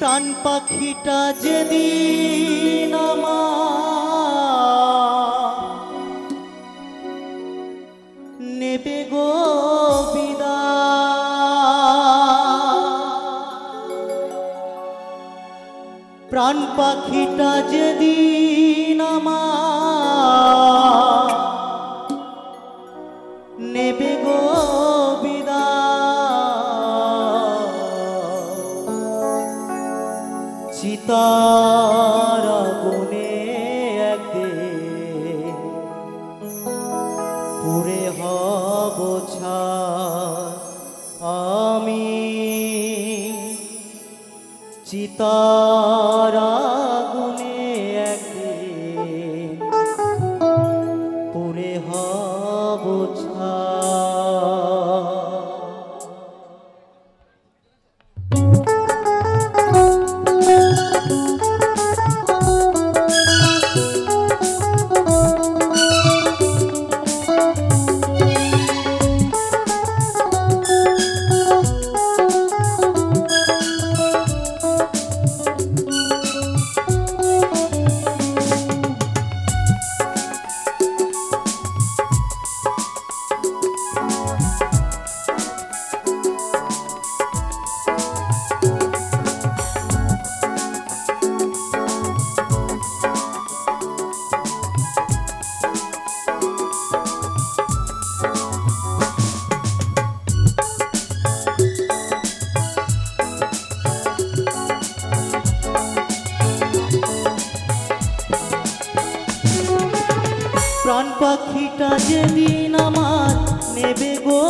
প্রাণ পাখিটা যেদিন নেবে গো বিদায়, প্রাণ পাখিটা যেদিন নেবে গো চিতার আগুনে একদিন পুড়ে হব ছাই আমি, চিতার আগুনে একদিন পুড়ে হব ছাই। প্রাণ পাখিটা যেদিন আমার নেবে গো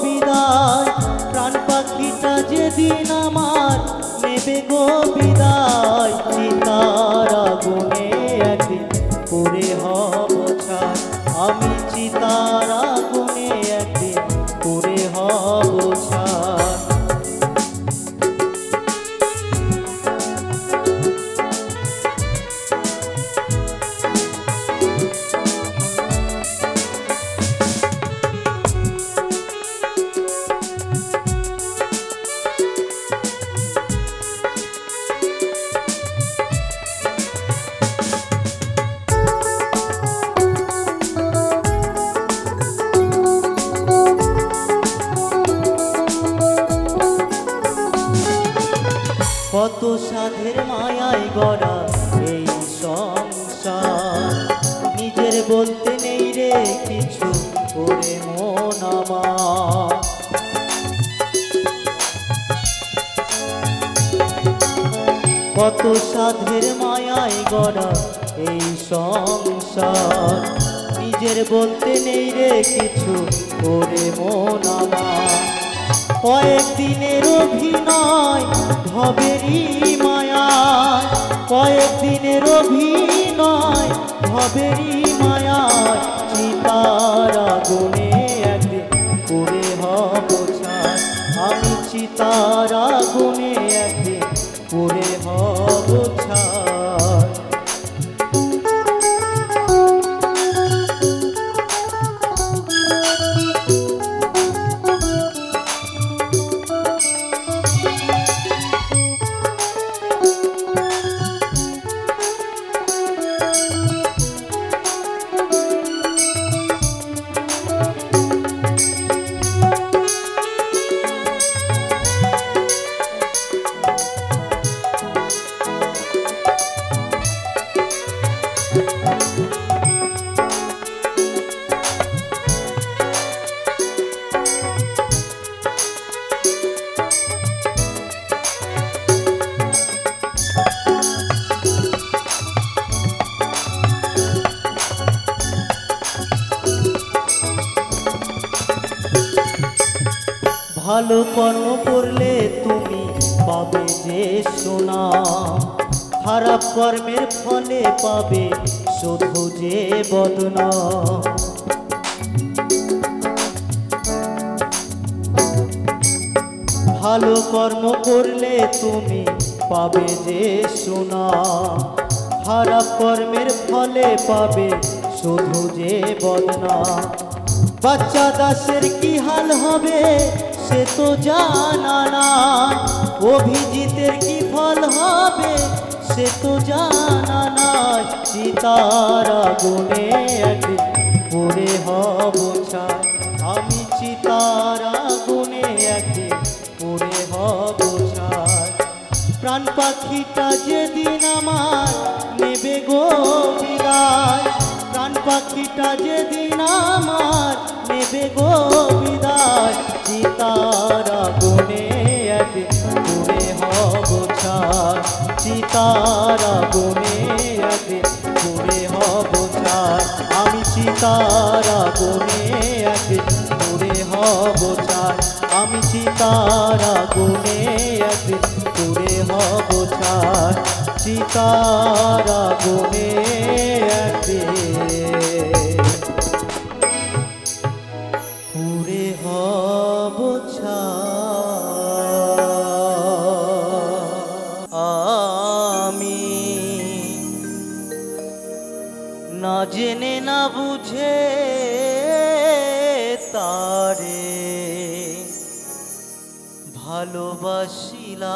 বিদায়, প্রাণ পাখিটা যেদিন আমার নেবে গো বিদায়, চিতার আগুনে একদিন পুড়ে হব ছাই আমি, চিতার আগুনে একদিন পুড়ে হব ছাই। কত সাধের মায়ায় গড়া এই সংসার, নিজের বলতে নেই রে কিছু ওরে মন আমার। কত সাধের মায়ায় গড়া এই সংসার, নিজের বলতে নেই রে কিছু ওরে মন আমার। কয়েকদিনের অভিনয় ভবেরই মায়ায়, কয়েকদিনের অভিনয় ভবেরই মায়ায়, চিতার আগুনে একদিন পুড়ে হব ছাই আমি, চিতার আগুনে একদিন পুড়ে হব ছাই। ভালো কর্ম করলে তুমি পাবে যে সোনা, খারাপ কর্মের ফলে পাবে শুধু যে বদনাম। ভালো কর্ম করলে তুমি পাবে যে সোনা, খারাপ কর্মের ফলে পাবে শুধু যে বদনাম। বাচ্চা দাসের কি হাল হবে সে তো জানা নাই, অভিজিতের কি ফল হবে হবে সে তো জানা নাই। চিতার আগুনে একদিন পুড়ে হব ছাই, আমি চিতার আগুনে একদিন পুড়ে হব ছাই। প্রাণ পাখিটা যেদিন আমার নেবে গো বিদায়, প্রাণ পাখিটা যেদিন আমার নেবে গো বিদায়। চিতার আগুনে একদিন পুড়ে হব ছাই, চিতার আগুনে একদিন পুড়ে হব ছাই, আমি চিতার আগুনে একদিন পুড়ে হব ছাই, আমি চিতার আগুনে একদিন পুড়ে হব ছাই, চিতার আগুনে একদিন পুড়ে হব ছাই। আমি না জেনে না বুঝে তারে ভালোবাসিলাম।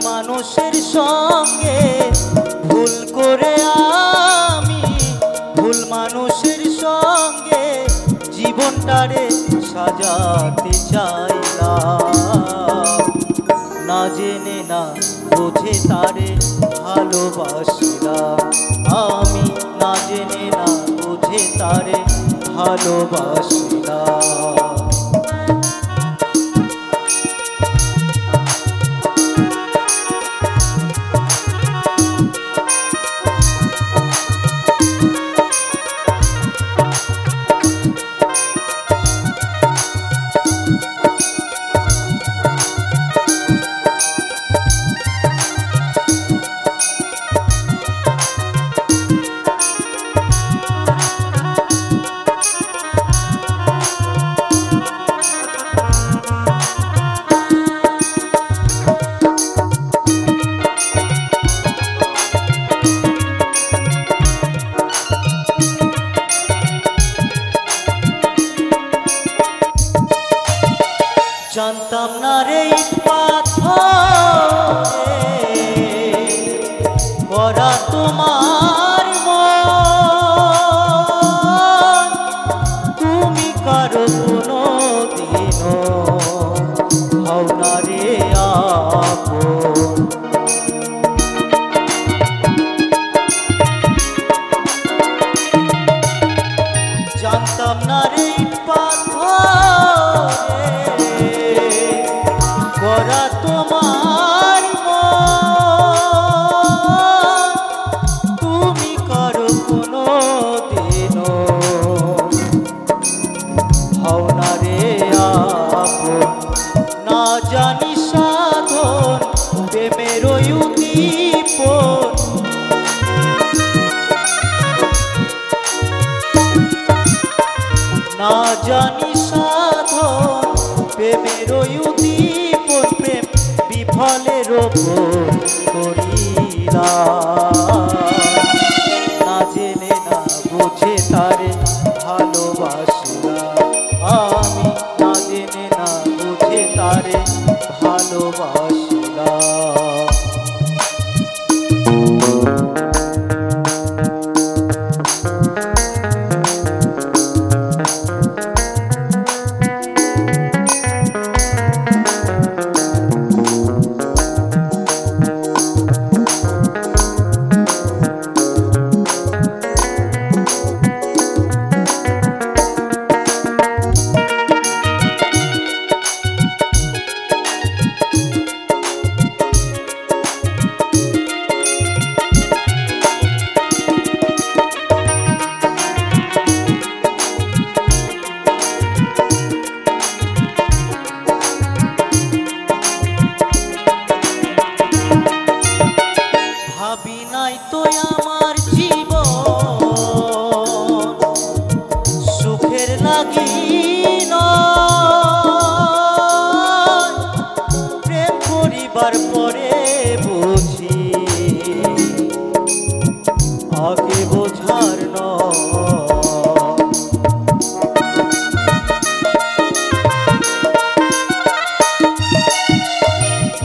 মানুষের সঙ্গে ভুল করে আমি, ভুল মানুষের সঙ্গে জীবনটারে সাজাতে চাইলাম। না জেনে না বুঝে তারে ভালোবাসিলাম, আমি না জেনে না বুঝে তারে ভালোবাসিলাম। জানতাম না রে ইট পাথরে করা তোমার মন, তুমি কারো কোনো দিনও হও না রে আপন। জানতাম না রে ইট পাথরে করা তোমার মন, তুমি কারো কোনো দিনও হও না রে আপন। না জানি সাধন প্রেমের উদ্দীপন, না জানি সাধন প্রেমের উদ্দীপন, প্রেম বিফলের ওপর করিলাম। না জেনে না বুঝে তারে ভালোবাসিলাম, আমি না জেনে না বুঝে তারে ভালোবাসিলাম। তো আমার জীবন সুখের লাগি নয়, প্রেম করিবার পরে বুঝি আগে বোঝার নয়।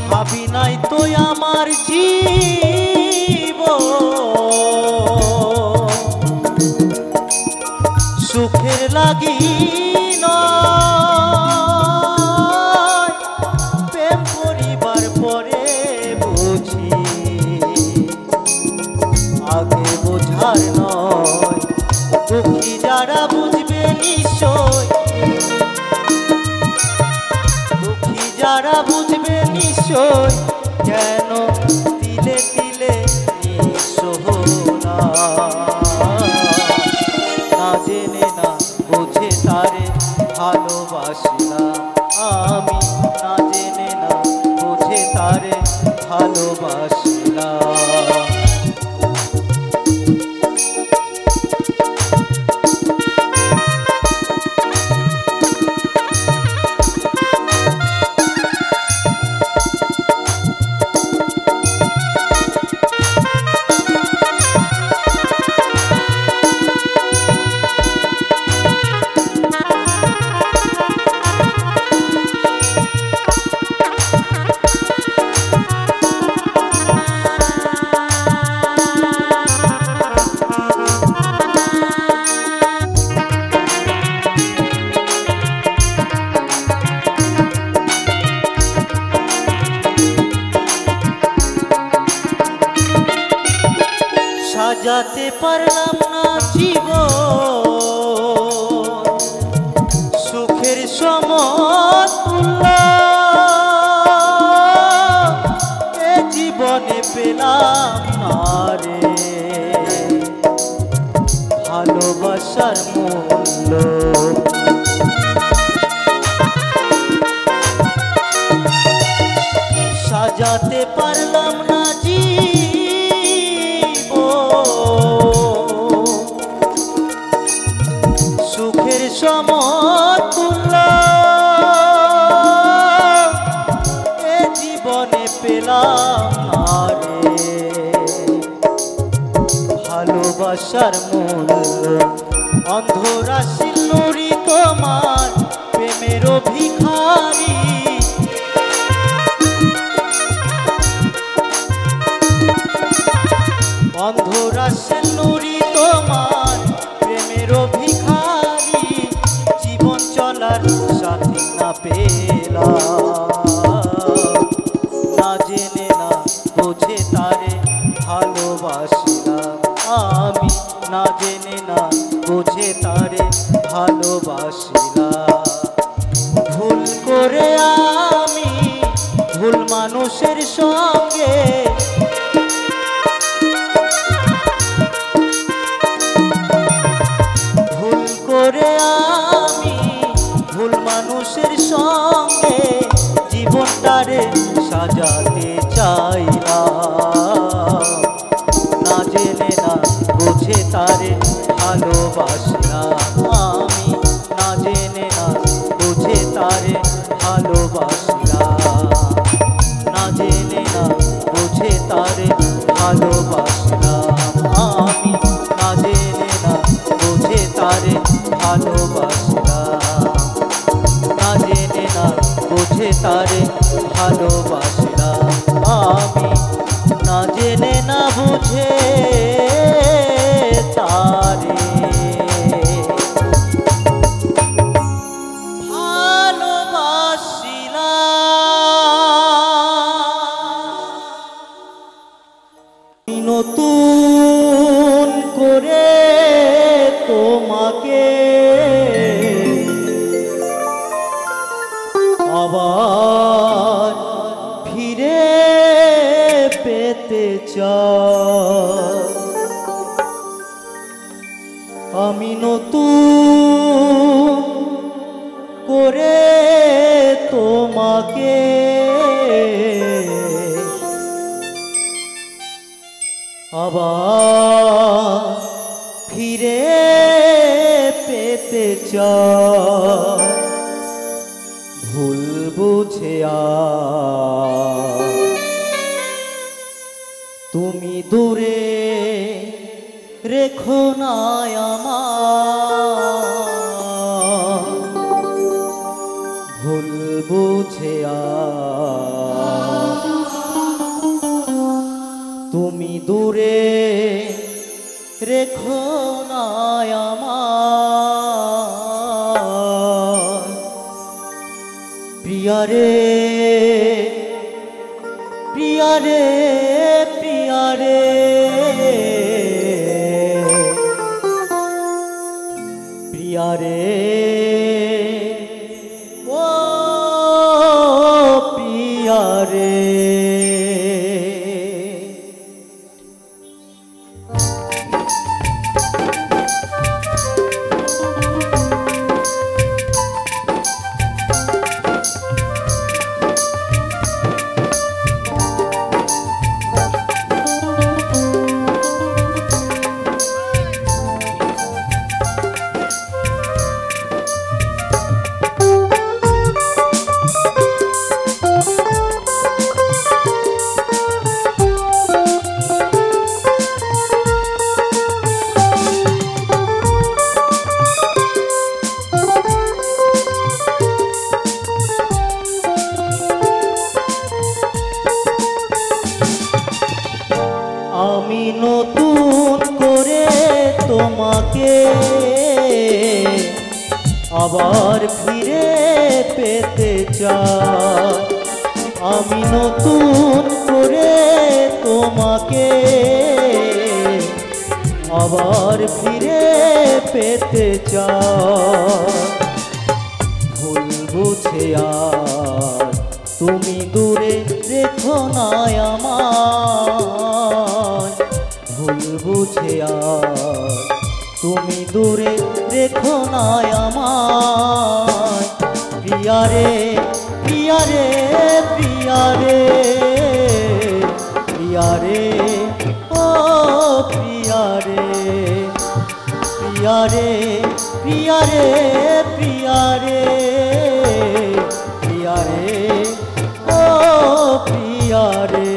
ভাবি নাই তো আমার জীবন সুখের লাগি নয়, প্রেম করিবার পরে বুঝি আগে বোঝার নয়। দুঃখী যারা বুঝবে নিশ্চয়, দুঃখী যারা বুঝবে নিশ্চয়, কেন তিলে তিলে নিঃসহনা। না জেনে না বুঝে তারে ভালোবাসিলাম আমি, না জেনে না বুঝে তারে ভালোবাসিলাম। সাজাতে পারলাম না জীবন সুখের সমতুল্য, এ জীবনে পেলাম না রে ভালোবাসার মূল্য। সাজাতে পারলাম না সুখের সমতুল্য, এ জীবনে পেলাম না রে ভালোবাসার মূল্য। অন্ধরাশিল নুরি তোমার প্রেমের ভিখারি, অন্ধরাশিল নুরি তোমার প্রেমের ভিখারি, জীবন চলার সাথী না পেলাম। না জেনে না বুঝে তারে ভালোবাসিলাম আমি, না জেনে না বুঝে তারে ভালোবাসিলাম। ভুল করে আমি ভুল মানুষের সঙ্গে, ভুল করে আমি ভুল মানুষের সঙ্গে জীবনটারে সাজাতে চাইলাম। না জেনে না বুঝে তারে ভালোবাসলাম আমি, না জেনে না বুঝে তারে ভালোবাসলাম। না জেনে না বুঝে তারে ভালোবাসলাম আমি, না জেনে না বুঝে তারে ভালোবাসলাম। না জেনে না বুঝে তারে ভালোবাসলাম আমি, না জেনে না বুঝে তারে ভালোবাসিলাম। নতুন করে তোমাকে আবার ফিরে পেতে চাই, আমি নতুন করে তোমাকে আবার ফিরে পেতে চাই ভুল বুঝে তুমি দূরে রেখো না আমার ভুল বুঝে তুমি দূরে রেখো না আমার প্রিয়ারে প্রিয়ারে প্রিয়ারে প্রিয়ারে ও প্রিয়ারে আমি নতুন করে তোমাকে আবার ফিরে পেতে চাই আমি নতুন করে তোমাকে আবার ফিরে পেতে চাই ভুল বুঝে তুমি দূরে রেখো না আমায় ভুল বুঝে তুমি দূরে রেখো না আমায় প্রিয়ারে প্রিয়ারে প্রিয়ারে প্রিয়ারে ও প্রিয়ারে প্রিয়ারে প্রিয়ারে প্রিয়ারে প্রিয়ারে ও প্রিয়ারে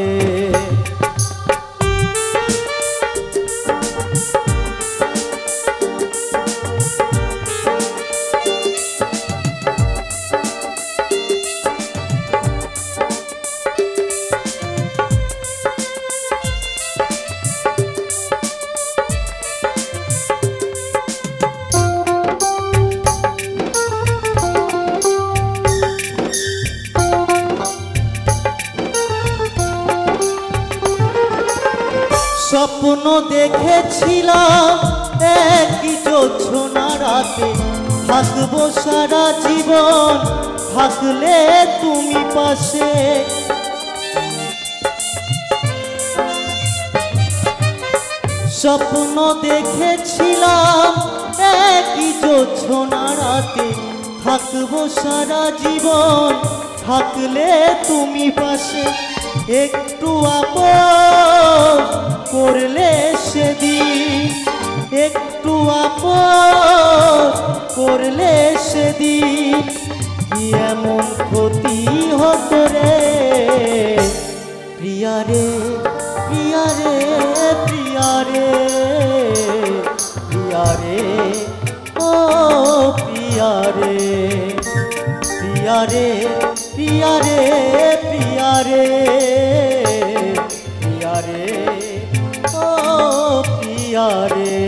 স্বপ্ন দেখেছিলাম একই জ্যোৎস্না রাতে থাকবো সারা জীবন থাকলে তুমি পাশে স্বপ্ন দেখেছিলাম একই জ্যোৎস্না রাতে থাকবো সারা জীবন থাকলে তুমি পাশে একটু আপন করলে সেদিন একটু আপন করলে সেদিন কি এমন ক্ষতি হতো রে প্রিয়ারে প্রিয়ারে প্রিয়ারে প্রিয়ারে ও প্রিয়ারে প্রিয়ারে প্রিয়ারে প্রিয়ারে প্রিয়ারে ও প্রিয়ারে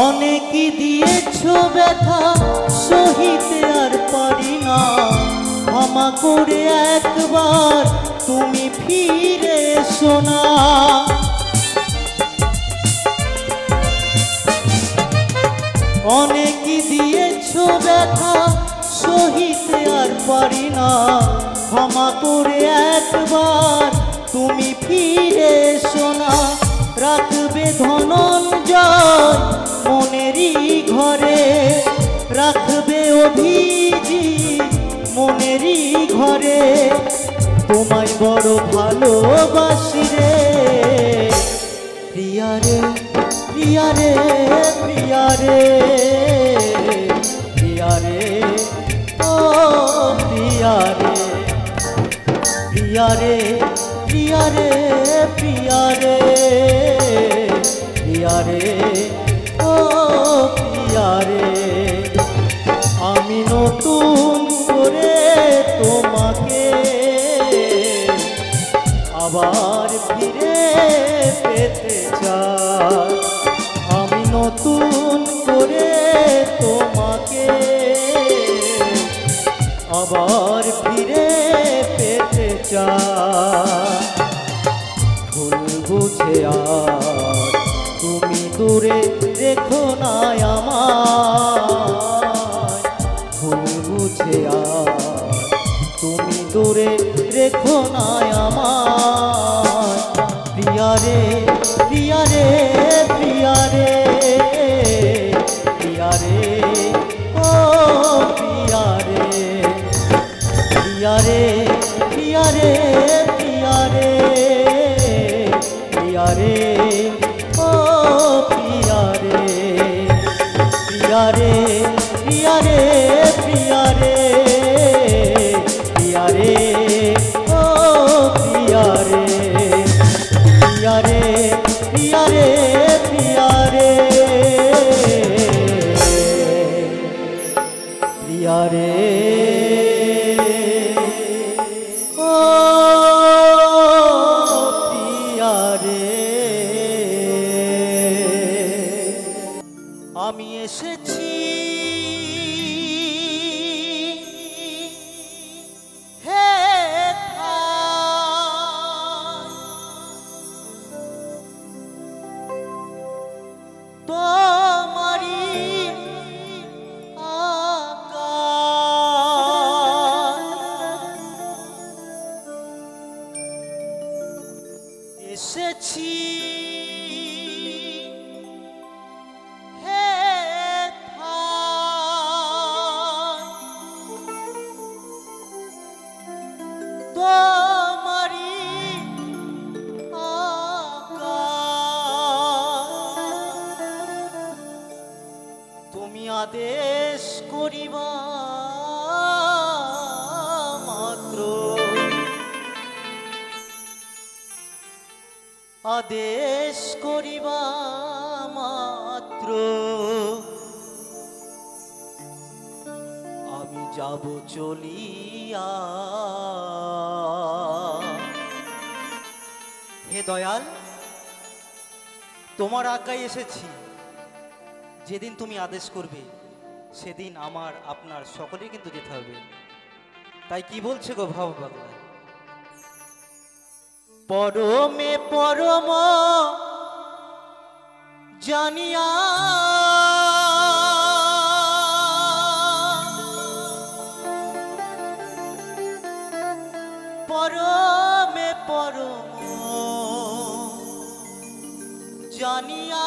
অনেকই দিয়েছো ব্যথা সহিতে আর পারি না, ক্ষমা করে একবার তুমি ফিরে এসো না। অনেকই দিয়েছো ব্যথা সহিতে আর পারি না, ক্ষমা করে একবার তুমি ফিরে এসো না। রাখবে ধনঞ্জয় মনেরই ঘরে, রাখবে অভিজিৎ মনেরই ঘরে, তোমায় বড় ভালোবাসি রে প্রিয়া রে, প্রিয়া রে, প্রিয়া রে, প্রিয়া রে, ও প্রিয়া রে, প্রিয়া রে, প্রিয়া রে, প্রিয়া রে, প্রিয়া রে, ও প্রিয়া রে। আমি নতুন করে তোমাকে আবার ফিরে পেতে চাই, আমি নতুন করে তোমাকে আবার ফিরে পেতে চাই। ভুল বুঝে আর তুমি দূরে রেখো না আমায়, ভুল বুঝে আর তুমি দূরে রেখো না আমায়। প্রিয়া রে, প্রিয়া রে, প্রিয়া রে, প্রিয়া রে, ও প্রিয়া রে, প্রিয়া রে, প্রিয়া রে, প্রিয়া রে, প্রিয়া রে, ও প্রিয়া রে, প্রিয়া রে, প্রিয়া রে, প্রিয়া রে, প্রিয়া রে, ও প্রিয়া রে, প্রিয়া রে, প্রিয়া রে, প্রিয়া রে, প্রিয়া রে, ও প্রিয়া রে। আমি এসেছি হে তোমারি এসেছি হে তোমারি তুমি আদেশ করিবা মাত্র, আদেশ করিবা মাত্র আমি যাব চলিয়া। হে দয়াল, তোমার আজ্ঞায় এসেছি। যেদিন তুমি আদেশ করবে সেদিন আমার আপনার সকলেই কিন্তু যেতে হবে। তাই কি বলছে গো ভাব বাংলা, পরমে পরম জানিয়া পরমে পরম জানিয়া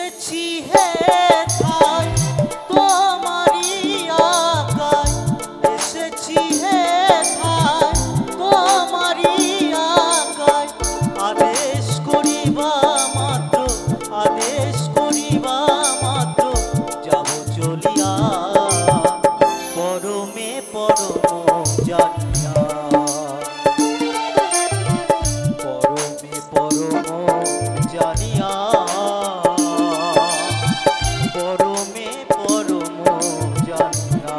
এসেছি হে ঠাই তোমারি আগায়, এসেছি হে ঠাই তোমারি আগায়, আদেশ করিবা মাত্র, আদেশ করিবা মাত্র যাব চলিয়া, পরমে পরম জানিয়া, পরমে পরম জানিয়া, পরমে পরম জানিয়া।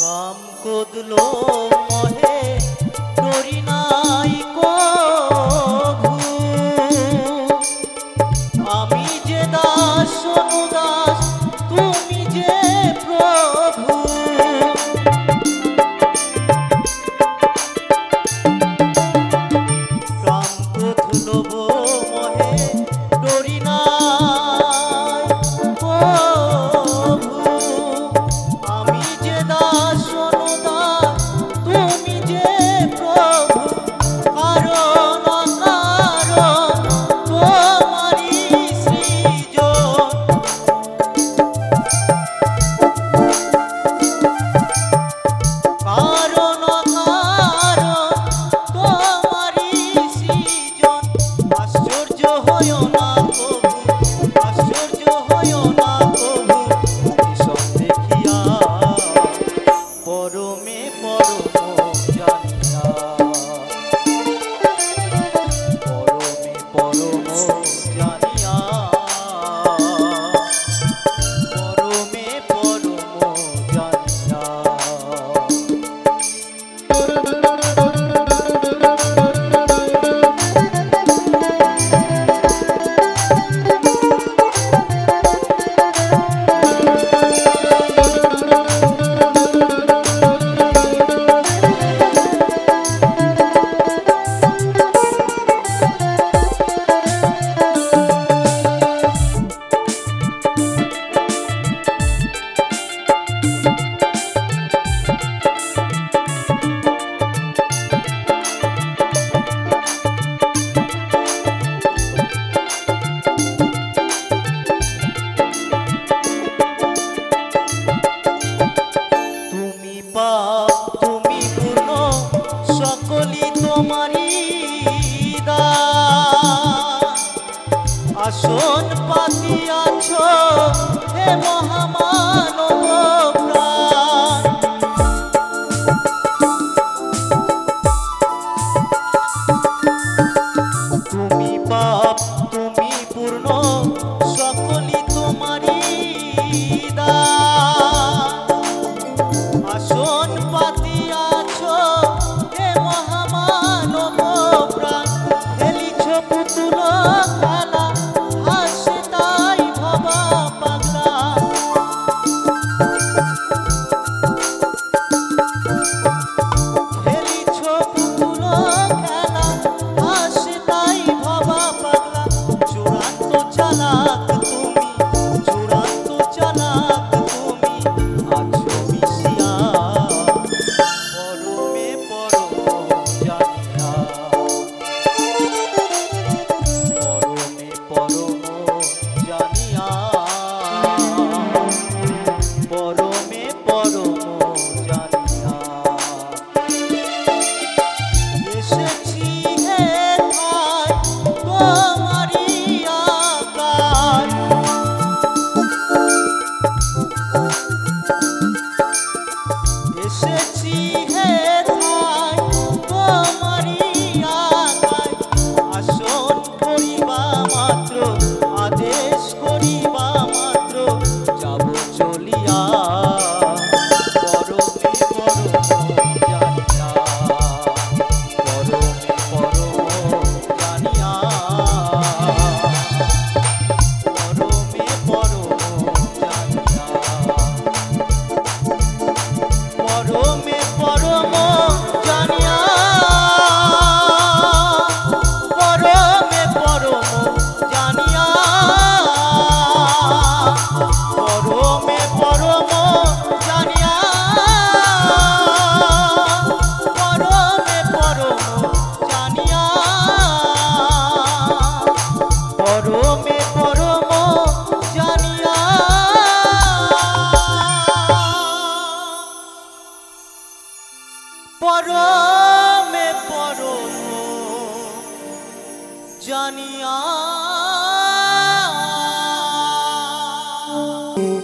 কাম কদলো মহে ডরি নাই কভু, আমি যে দাস অনুদাস তুমি যে প্রভু, কাম কদলো মহে ডরি নাই কভু, আমি যে দাস অনুদাস তুমি যে প্রভু, কারণ অকারণ তোমারি সৃজন, কারণ অকারণ তোমারি সৃজন, আশ্চর্য হইও না প্রভু, আশ্চর্য হইও না প্রভু, এসব দেখিয়া পরমে পরম জানিয়া, পরমে পরম জানিয়া, পরমে পরম জানিয়া। তুমি পাপ তুমি পূর্ণ সকলই তোমারি দান, আসন পাতিয়াছ হে মহামানব প্রাণ, তুমি পাপ তুমি পূর্ণ সকলই তোমারি দান, আসন পাতিয়াছ হে মহামানব প্রাণ, খেলিছ পুতুল খেলা হাসে তাই ভবা পাগলা, খেলিছ পুতুল খেলা হাসে তাই ভবা পাগলা, চূড়ান্ত চালাক তুমি, চূড়ান্ত চালাক তুমি আছো মিশিয়া, পরমে পরম জানিয়া, পরমে পরম জানিয়া, পরমে পরম জানিয়া। এসেছি হে ঠাই তোমারি আগায়, পরমে পরম জানিয়া পরমে পরম জানিয়া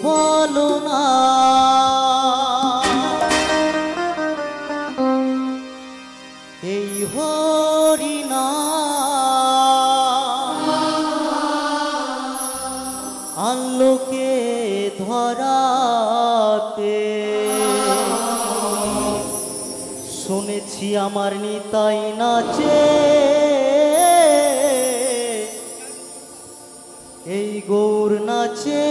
বলো না এই হরি নাম আলোকে ধরাতে শুনেছি আমার নিতাই নাচে এই গৌর নাচে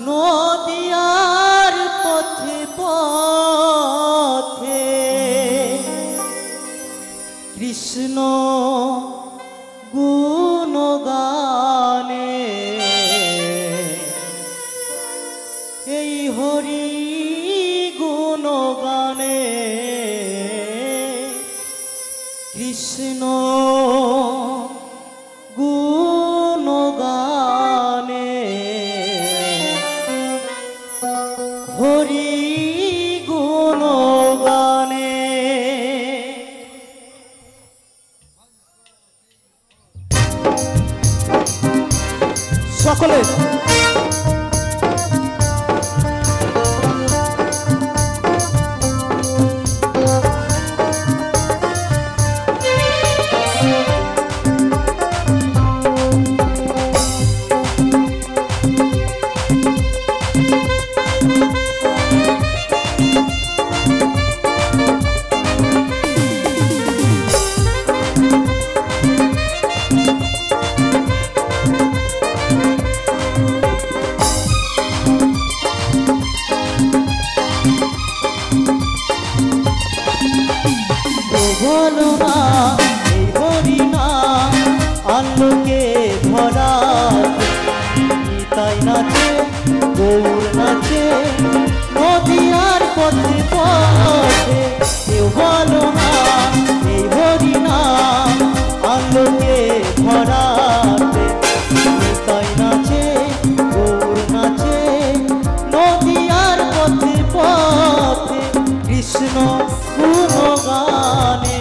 নদিয়ার পথে পথে কৃষ্ণ গুণগানে এই হরি গুণগানে কৃষ্ণ গুণগানে হরি গুণগানে সকলে বলো না এই হরি নাম আলোকে ধরাতে নিতাই নাচে গৌর নাচে নদিয়ার পথে পথে কেউ বলো না এই হরি নাম আলোকে ধরাতে নিতাই নাচে গৌর নাচে নদিয়ার পথে পথে কৃষ্ণ গুণগানে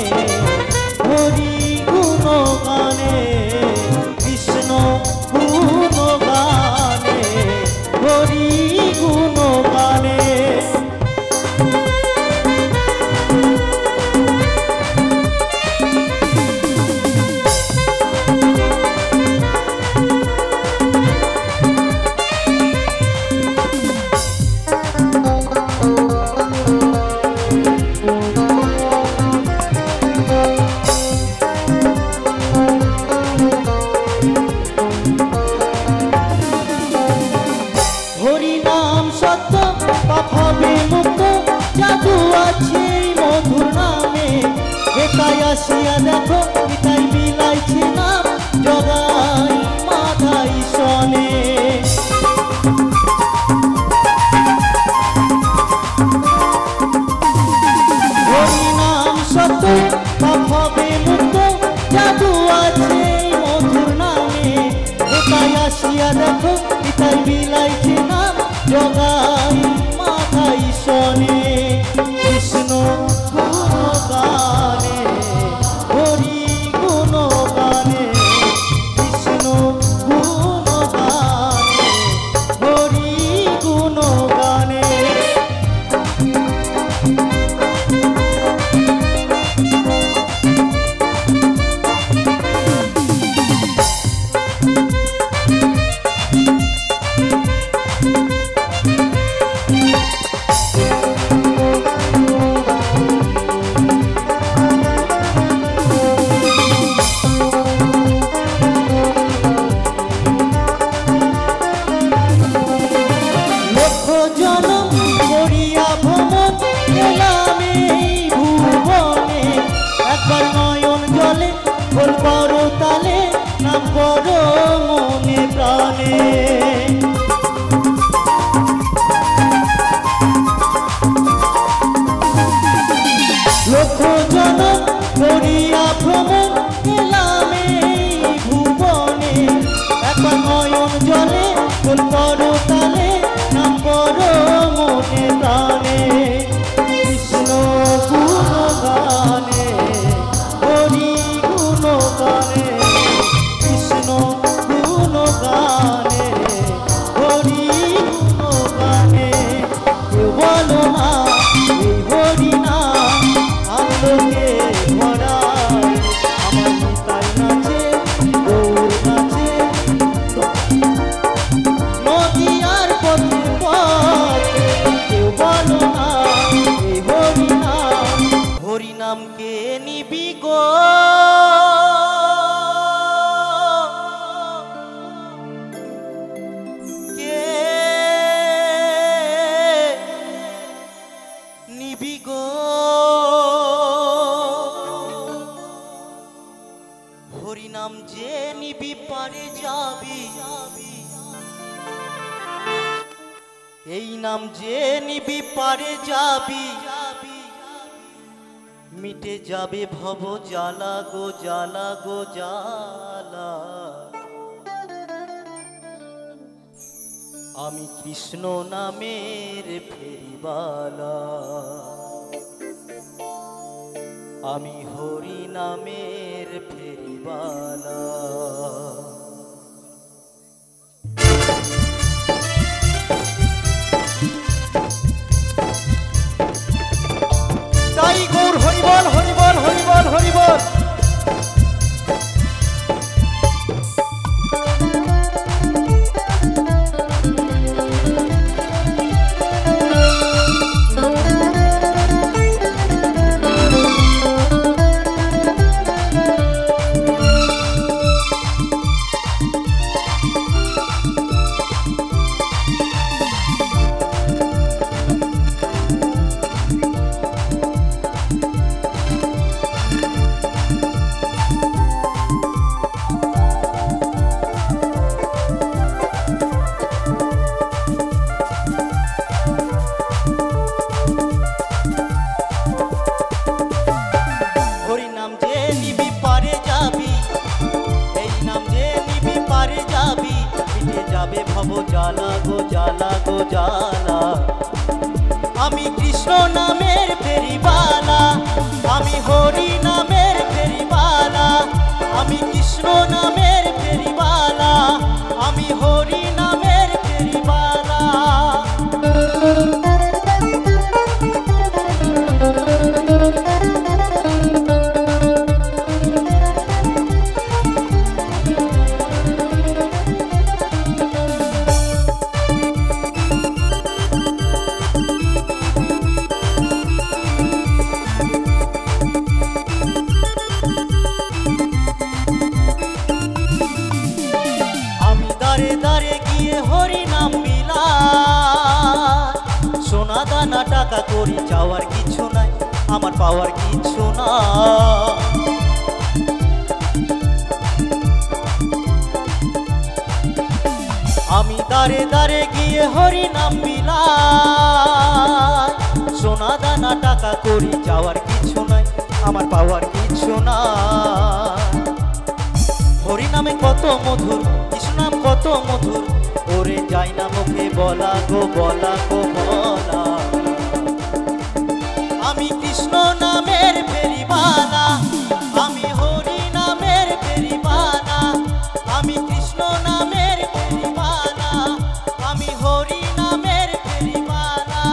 হরি গুণগানে কৃষ্ণ গুণগানে হরি গুণগানে হরি নাম সত্য পাপ হবে মুক্ত জাদু আছে মধুর নামে একাই আসিয়া দেখো পিতাই বিলাইছে নাম জগাই মাথাই সনে হরি নাম সত্য পাপ হবে মুক্ত জাদু আছে মধুর নামে একাই আসিয়া দেখো পিতাই বিলাইছে নাম জগাই মাথাই সনে কৃষ্ণ গুণগানে হরি গুণগানে কৃষ্ণ গুণগানে হরি গুণগানে লক্ষ জনম করিয়া ভ্রমণ এলাম হরি নাম যে নিবি পারে যাবি, এই নাম যে নিবি পারে যাবি, মিটে যাবে ভব জ্বালা গো জ্বালা গো জ্বালা। আমি কৃষ্ণ নামের ফেরিবালা, আমি হরি নামের ফেরিবালা। তাই গৌর হরিবল হরিবল হরিবল হরিবল। জ্বালা গো জ্বালা গো জ্বালা। আমি কৃষ্ণ নামের ফেরিবালা, আমি হরি নামের ফেরিবালা, আমি কৃষ্ণ নামের ফেরিবালা, আমি হরি নামের ফেরিবালা। সোনা দানা টাকা করি চাওয়ার কিছু নাই, আমার পাওয়ার কিছু না। আমি দারে দারে গিয়ে হরি নাম মিলাই, সোনা দানা টাকা করি চাওয়ার কিছু নাই, আমার পাওয়ার কিছু না। হরি নামে কত মধুর, কৃষ্ণ নাম কত মধুর, ওরে যাই না মুখে বলা গো বলা গো বলা। আমি কৃষ্ণ নামের ফেরিবালা, আমি হরি নামের ফেরিবালা, আমি কৃষ্ণ নামের ফেরিবালা, আমি হরি নামের ফেরিবালা।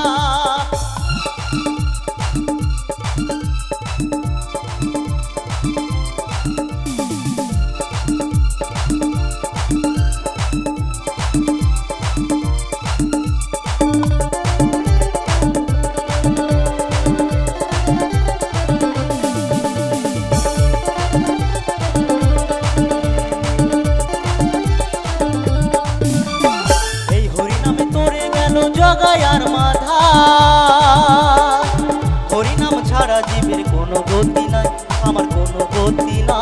জগায়ার মাধা, হরি নাম ছাড়া জীবের কোনো গতি নাই, আমার কোনো গতি না।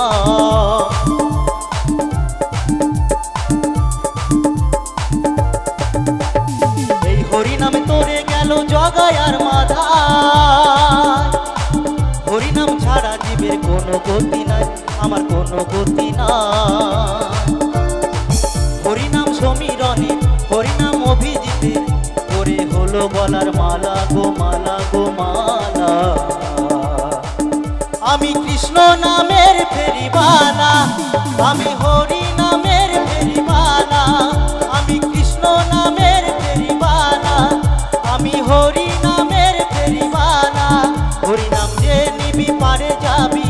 এই হরি নামে তোরে গেল জগায়ার মাধা, হরি নাম ছাড়া জীবের কোনো গতি নাই, আমার কোনো গতি না। হরি নাম সমীরণে, হরি নাম অভিজিতে, ওরে হলো বলার মালা গো মালা গো মালা। আমি কৃষ্ণ নামের ফেরিবালা, আমি হরি নামের ফেরিবালা, আমি কৃষ্ণ নামের ফেরিবালা, আমি হরি নামের ফেরিবালা। হরি নাম যে নিবি পারে যাবি,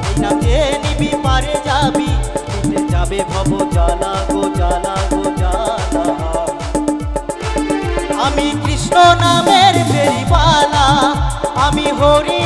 এই নাম যে নিবি পারে যাবি, মিটে যাবে ভব জ্বালা গো জ্বালা গো জ্বালা। আমি কৃষ্ণ নামের ফেরিবালা, আমি হরি